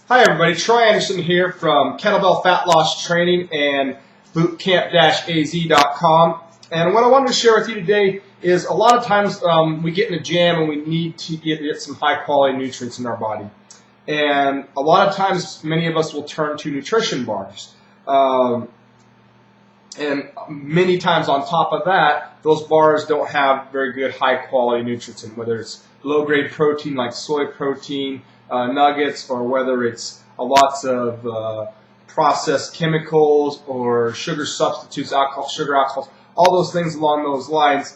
Hi everybody, Troy Anderson here from Kettlebell Fat Loss Training and bootcamp-az.com. And what I wanted to share with you today is a lot of times we get in a jam and we need to get some high quality nutrients in our body. And a lot of times many of us will turn to nutrition bars. And many times on top of that, those bars don't have very good high quality nutrients in, whether it's low grade protein like soy protein, nuggets, or whether it's lots of processed chemicals or sugar substitutes, alcohol, sugar alcohols, all those things along those lines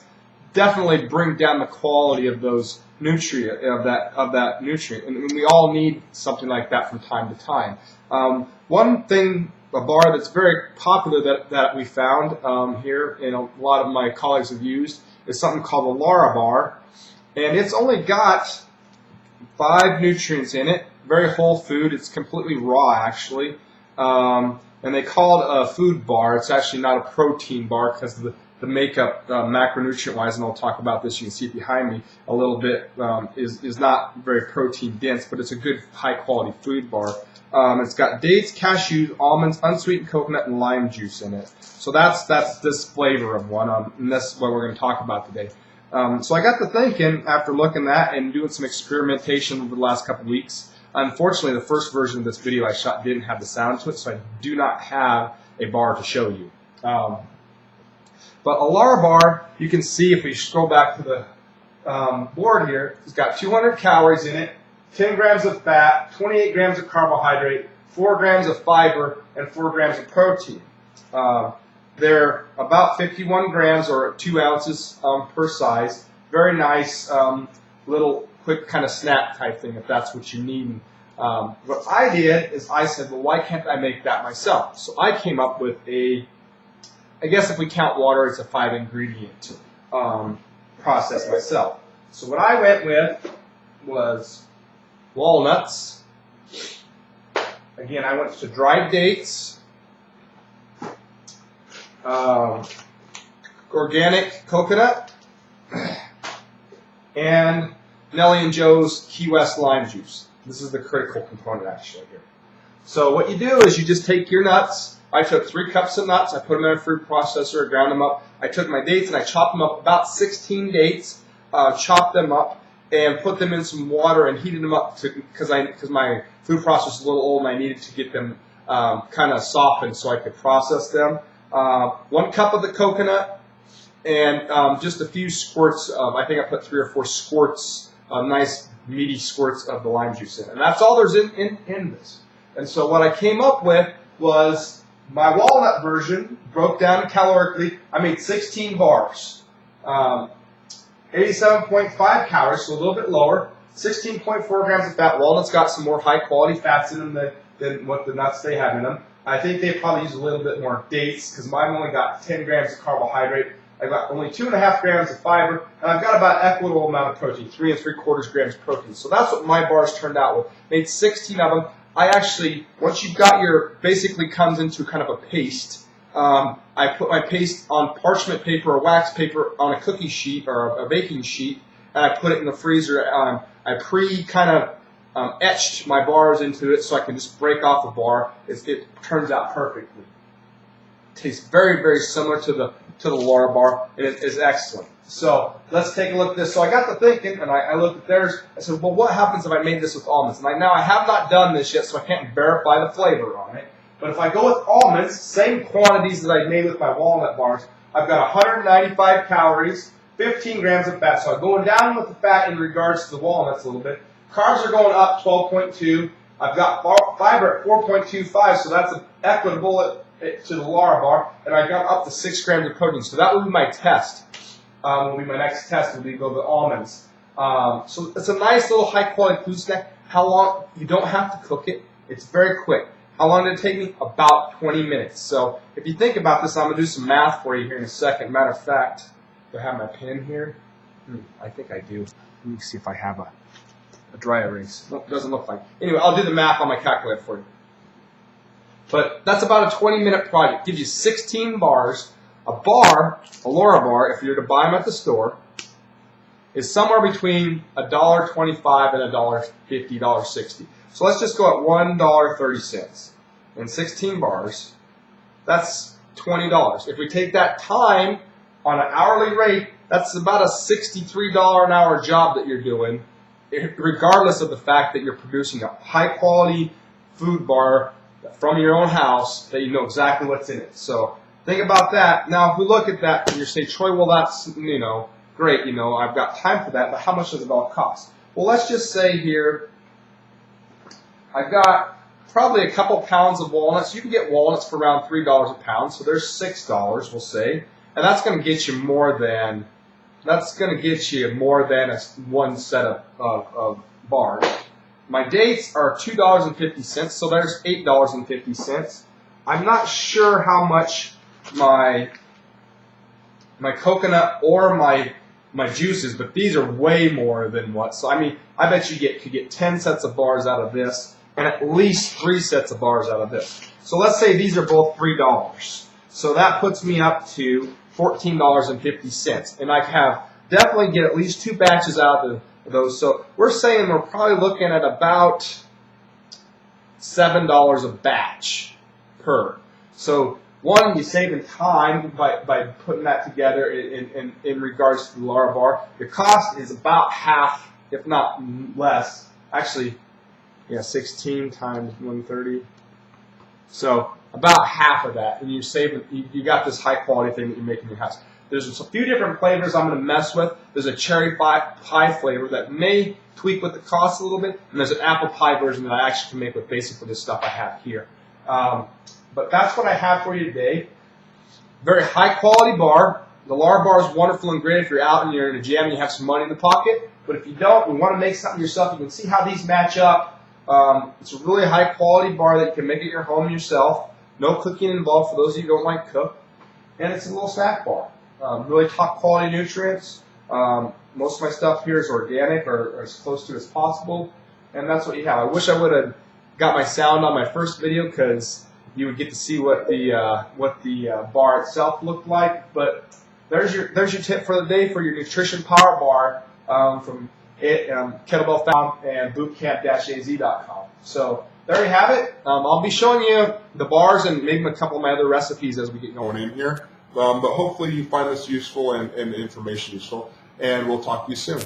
definitely bring down the quality of those nutrient of that nutrient, and we all need something like that from time to time. One thing, a bar that's very popular that we found here, and a lot of my colleagues have used, is something called the Powerbar, and it's only got 5 nutrients in it, very whole food. It's completely raw, actually, and they call it a food bar. It's actually not a protein bar because the makeup, macronutrient-wise, and I'll talk about this, you can see it behind me a little bit, is not very protein dense, but it's a good high-quality food bar. It's got dates, cashews, almonds, unsweetened coconut, and lime juice in it. So that's this flavor of one, and that's what we're going to talk about today. So I got to thinking, after looking at and doing some experimentation over the last couple of weeks. Unfortunately, the first version of this video I shot didn't have the sound to it, so I do not have a bar to show you. But a Powerbar, you can see if we scroll back to the board here, it's got 200 calories in it, 10 grams of fat, 28 grams of carbohydrate, 4 grams of fiber, and 4 grams of protein. They're about 51 grams or 2 ounces per size. Very nice little quick kind of snack type thing if that's what you need. What I did is I said, well, why can't I make that myself? So I came up with I guess if we count water, it's a 5-ingredient process myself. So what I went with was walnuts. Again, I went to dried dates, organic coconut, and Nellie and Joe's Key West lime juice. This is the critical component actually here. So what you do is you just take your nuts. I took 3 cups of nuts. I put them in a food processor, I ground them up. I took my dates and I chopped them up, about 16 dates, chopped them up, and put them in some water and heated them up because my food processor is a little old and I needed to get them kind of softened so I could process them. 1 cup of the coconut and just a few squirts of, I think I put 3 or 4 squirts, nice meaty squirts of the lime juice in. And that's all there's in this. And so what I came up with was my walnut version, broke down calorically. I made 16 bars. 87.5 calories, so a little bit lower. 16.4 grams of fat. Walnuts got some more high quality fats in them than what the nuts they have in them. I think they probably use a little bit more dates because mine only got 10 grams of carbohydrate. I've got only 2.5 grams of fiber, and I've got about an equitable amount of protein, 3 3/4 grams of protein. So that's what my bars turned out with. Made 16 of them. I actually, once you've got basically comes into kind of a paste, I put my paste on parchment paper or wax paper on a cookie sheet or a baking sheet, and I put it in the freezer. I etched my bars into it so I can just break off the bar. It turns out perfectly. Tastes very, very similar to the Powerbar, and it is excellent. So let's take a look at this. So I got to thinking, and I looked at theirs. I said, well, what happens if I made this with almonds? And now I have not done this yet, so I can't verify the flavor on it. But if I go with almonds, same quantities that I made with my walnut bars, I've got 195 calories, 15 grams of fat. So I'm going down with the fat in regards to the walnuts a little bit. Carbs are going up 12.2. I've got fiber at 4.25, so that's equitable to the Powerbar, and I got up to 6 grams of protein. So that will be my test. Will be my next test. Will be go with almonds. So it's a nice little high quality food snack. How long? You don't have to cook it. It's very quick. How long did it take me? About 20 minutes. So if you think about this, I'm going to do some math for you here in a second. Matter of fact, do I have my pen here? I think I do. Let me see if I have a dry erase. Nope, doesn't look like. Anyway, I'll do the math on my calculator for you. But that's about a 20-minute project. Gives you 16 bars. A Powerbar, if you're to buy them at the store, is somewhere between $1.25 and $1.50, $1.60. So let's just go at $1.30 and 16 bars. That's $20. If we take that time on an hourly rate, that's about a $63 an hour job that you're doing, regardless of the fact that you're producing a high quality food bar from your own house that you know exactly what's in it. So think about that. Now, if we look at that and you say, Troy, well, that's, great, I've got time for that, but how much does it all cost? Well, let's just say here, I've got probably a couple pounds of walnuts. You can get walnuts for around $3 a pound, so there's $6, we'll say, and that's going to get you more than one set of bars. My dates are $2.50, so there's $8.50. I'm not sure how much my coconut or my juice is, but these are way more than what. So I mean, I bet you could get 10 sets of bars out of this, and at least 3 sets of bars out of this. So let's say these are both $3. So that puts me up to $14.50, and I have definitely get at least 2 batches out of those. So we're saying we're probably looking at about $7 a batch per. So one, you're saving time by putting that together in regards to the Lara bar. The cost is about half, if not less. Actually, yeah, 16 times 130. So about half of that, and you got this high quality thing that you make in your house. There's a few different flavors I'm going to mess with. There's a cherry pie flavor that may tweak with the cost a little bit, and there's an apple pie version that I actually can make with basically the stuff I have here. But that's what I have for you today. Very high quality bar. The Lara bar is wonderful and great if you're out and you're in a jam and you have some money in the pocket. But if you don't, you want to make something yourself, you can see how these match up. It's a really high quality bar that you can make at your home yourself. No cooking involved for those of you who don't like cook. And it's a little snack bar. Really top quality nutrients. Most of my stuff here is organic or as close to as possible. And that's what you have. I wish I would have got my sound on my first video because you would get to see what the bar itself looked like. But there's your tip for the day for your nutrition power bar from Kettlebell Found and bootcamp-az.com. So there you have it. I'll be showing you the bars and maybe a couple of my other recipes as we get going in here. But hopefully you find this useful and the information useful. And we'll talk to you soon.